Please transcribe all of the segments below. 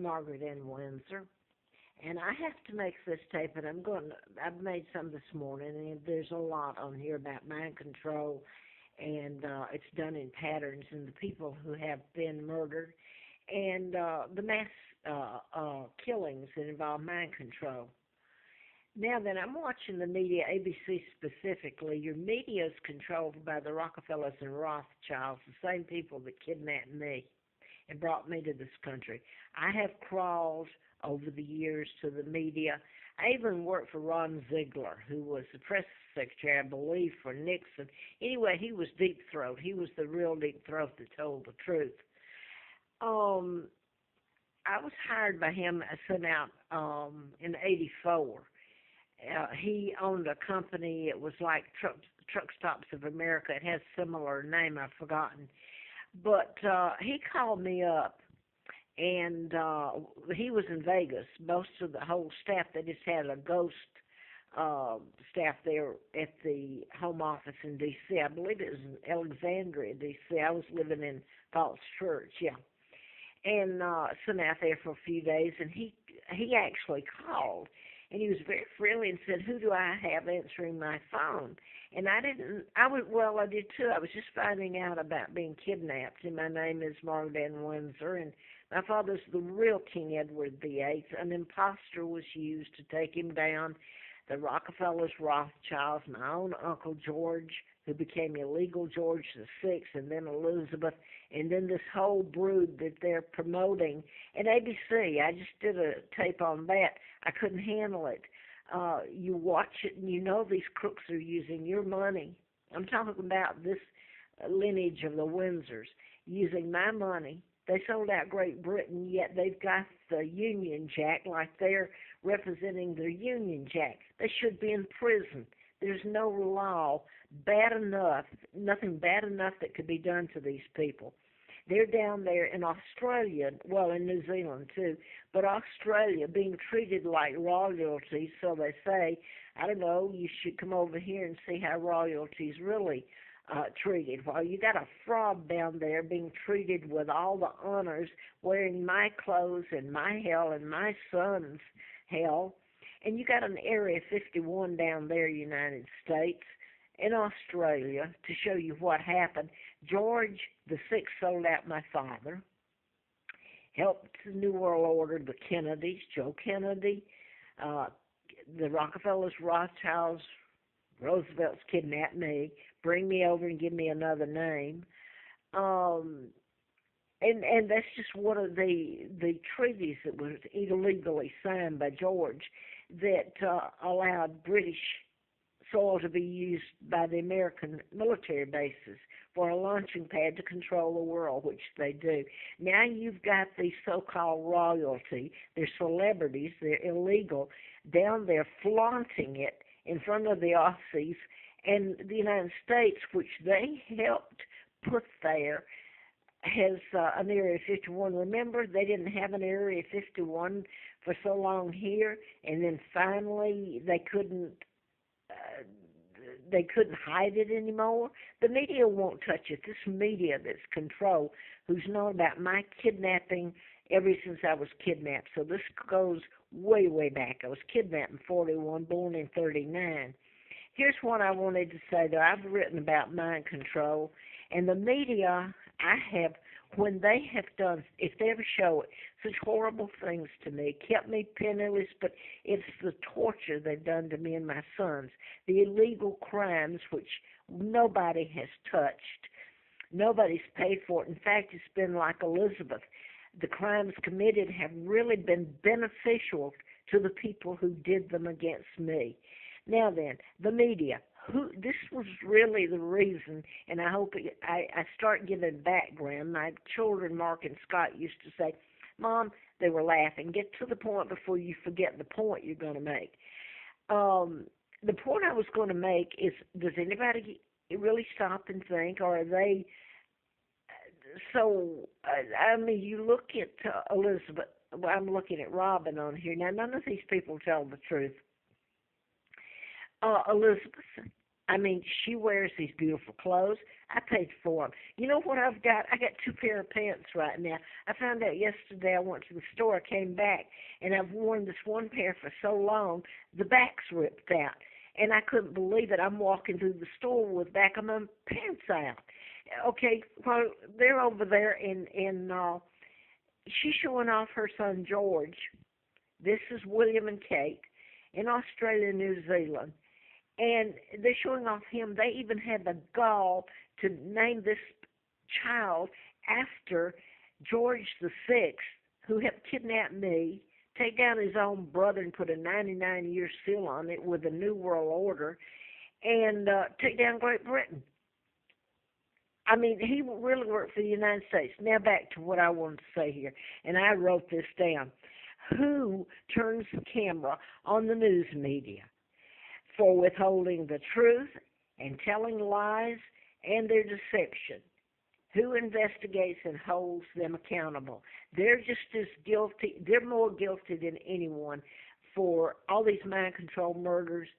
Margaret in Windsor, and I have to make this tape, and I've made some this morning, and there's a lot on here about mind control, and it's done in patterns, and the people who have been murdered, and the mass killings that involve mind control. Now then, I'm watching the media, ABC specifically. Your media is controlled by the Rockefellers and Rothschilds, the same people that kidnapped me and brought me to this country. I have crawled over the years to the media. I even worked for Ron Ziegler, who was the press secretary, I believe, for Nixon. Anyway, he was deep throat. He was the real deep throat that told the truth. I was hired by him, sent out in '84. He owned a company. It was like Truck Stops of America. It has a similar name. I've forgotten. But he called me up, and he was in Vegas. Most of the whole staff, they just had a ghost staff there at the home office in D.C. I believe it was in Alexandria, D.C. I was living in Falls Church, yeah. And sent out there for a few days, and he actually called. And he was very friendly and said, "Who do I have answering my phone?" And I did too. I was just finding out about being kidnapped, and my name is Margaret Ann Windsor, and my father's the real King Edward VIII. An imposter was used to take him down. The Rockefellers, Rothschilds, my own Uncle George, who became illegal George VI, and then Elizabeth, and then this whole brood that they're promoting. And ABC, I just did a tape on that. I couldn't handle it. You watch it, and you know these crooks are using your money. I'm talking about this lineage of the Windsors, using my money. They sold out Great Britain, yet they've got the Union Jack like they're representing their Union Jack. They should be in prison. There's no law bad enough, nothing bad enough that could be done to these people. They're down there in Australia, well, in New Zealand too, but Australia being treated like royalty, so they say. I don't know, you should come over here and see how royalty's really treated. While you got a fraud down there being treated with all the honors, wearing my clothes and my hell and my son's hell, and you got an Area 51 down there, United States, in Australia, to show you what happened. George VI sold out my father, helped the New World Order, the Kennedys, Joe Kennedy, the Rockefellers, Rothschilds, Roosevelt's kidnapped me, bring me over and give me another name. And that's just one of the treaties that was illegally signed by George that allowed British soil to be used by the American military bases for a launching pad to control the world, which they do. Now you've got these so-called royalty, they're celebrities, they're illegal, down there flaunting it in front of the Aussies and the United States, which they helped put there, has an Area 51. Remember, they didn't have an Area 51 for so long here, and then finally they couldn't hide it anymore. The media won't touch it. This media that's controlled, who's known about my kidnapping ever since I was kidnapped. So this goes way, way back. I was kidnapped in 41, born in 39. Here's what I wanted to say, though. I've written about mind control, and the media, I have, when they have done, if they ever show it, such horrible things to me, kept me penniless, but it's the torture they've done to me and my sons, the illegal crimes which nobody has touched. Nobody's paid for it. In fact, it's been like Elizabeth. The crimes committed have really been beneficial to the people who did them against me. Now then, the media. This was really the reason, and I hope I start giving background. My children, Mark and Scott, used to say, "Mom," they were laughing, "get to the point before you forget the point you're going to make." The point I was going to make is, does anybody really stop and think, or are they so, I mean, you look at Elizabeth, well, I'm looking at Robin on here. Now, none of these people tell the truth. Elizabeth, I mean, she wears these beautiful clothes. I paid for them. You know what I've got? I got two pair of pants right now. I found out yesterday I went to the store, I came back, and I've worn this one pair for so long, the back's ripped out. And I couldn't believe it. I'm walking through the store with back of my pants out. Okay, well, they're over there, and she's showing off her son George. This is William and Kate in Australia and New Zealand. And they're showing off him. They even had the gall to name this child after George the Sixth, who helped kidnap me, take down his own brother and put a 99-year seal on it with a New World Order, and take down Great Britain. I mean, he really worked for the United States. Now back to what I wanted to say here, and I wrote this down. Who turns the camera on the news media for withholding the truth and telling lies and their deception? Who investigates and holds them accountable? They're just as guilty. They're more guilty than anyone for all these mind control murders,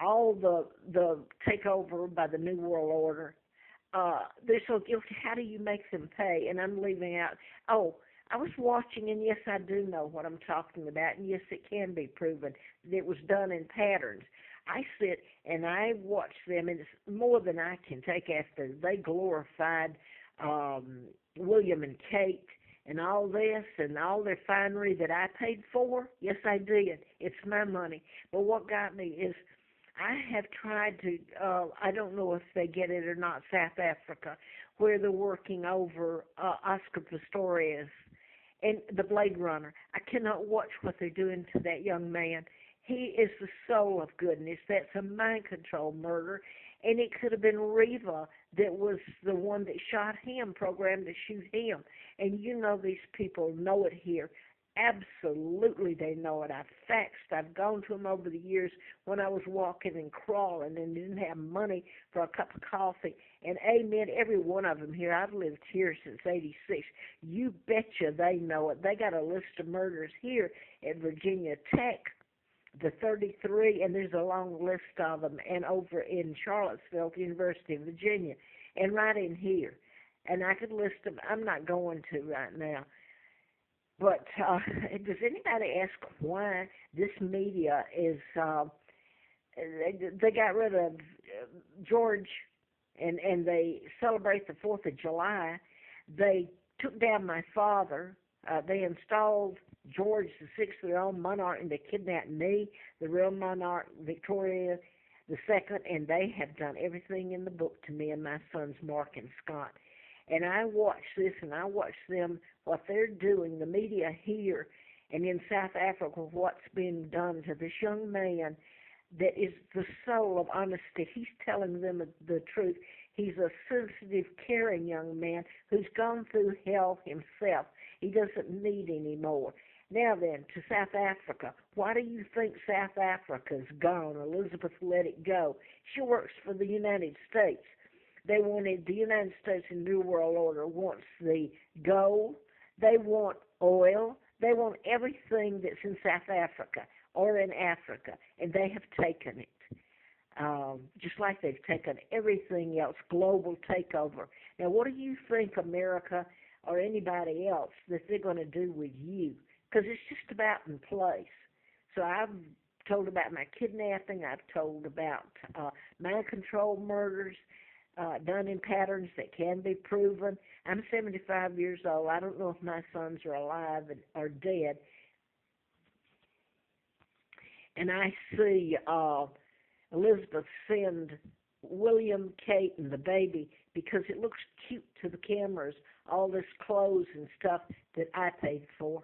all the takeover by the New World Order. They're so guilty. How do you make them pay? And I'm leaving out. Oh, I was watching, and yes, I do know what I'm talking about, and yes, it can be proven that it was done in patterns. I sit and I watch them, and it's more than I can take after they glorified William and Kate and all this and all their finery that I paid for. Yes, I did. It's my money. But what got me is I have tried to, I don't know if they get it or not, South Africa, where they're working over Oscar Pistorius and the Blade Runner. I cannot watch what they're doing to that young man. He is the soul of goodness. That's a mind control murder. And it could have been Reva that was the one that shot him, programmed to shoot him. And you know these people know it here. Absolutely they know it. I've faxed. I've gone to them over the years when I was walking and crawling and didn't have money for a cup of coffee. And amen, every one of them here. I've lived here since '86. You betcha they know it. They got a list of murders here at Virginia Tech, the 33, and there's a long list of them, and over in Charlottesville, the University of Virginia, and right in here. And I could list them. I'm not going to right now. But does anybody ask why this media is, they got rid of George and they celebrate the 4th of July. They took down my father. They installed George VI, their own monarch, and they kidnapped me, the real monarch, Victoria II, and they have done everything in the book to me and my sons, Mark and Scott. And I watch this, and I watch them, what they're doing, the media here and in South Africa, what's being done to this young man that is the soul of honesty. He's telling them the truth. He's a sensitive, caring young man who's gone through hell himself. He doesn't need any more. Now then, to South Africa. Why do you think South Africa's gone? Elizabeth let it go. She works for the United States. They wanted, the United States and New World Order wants the gold. They want oil. They want everything that's in South Africa or in Africa, and they have taken it. Just like they've taken everything else, global takeover. Now, what do you think America or anybody else that they're going to do with you? Because it's just about in place. So I've told about my kidnapping. I've told about mind control murders done in patterns that can be proven. I'm 75 years old. I don't know if my sons are alive or dead. And I see Elizabeth send William, Kate, and the baby because it looks cute to the cameras, all this clothes and stuff that I paid for.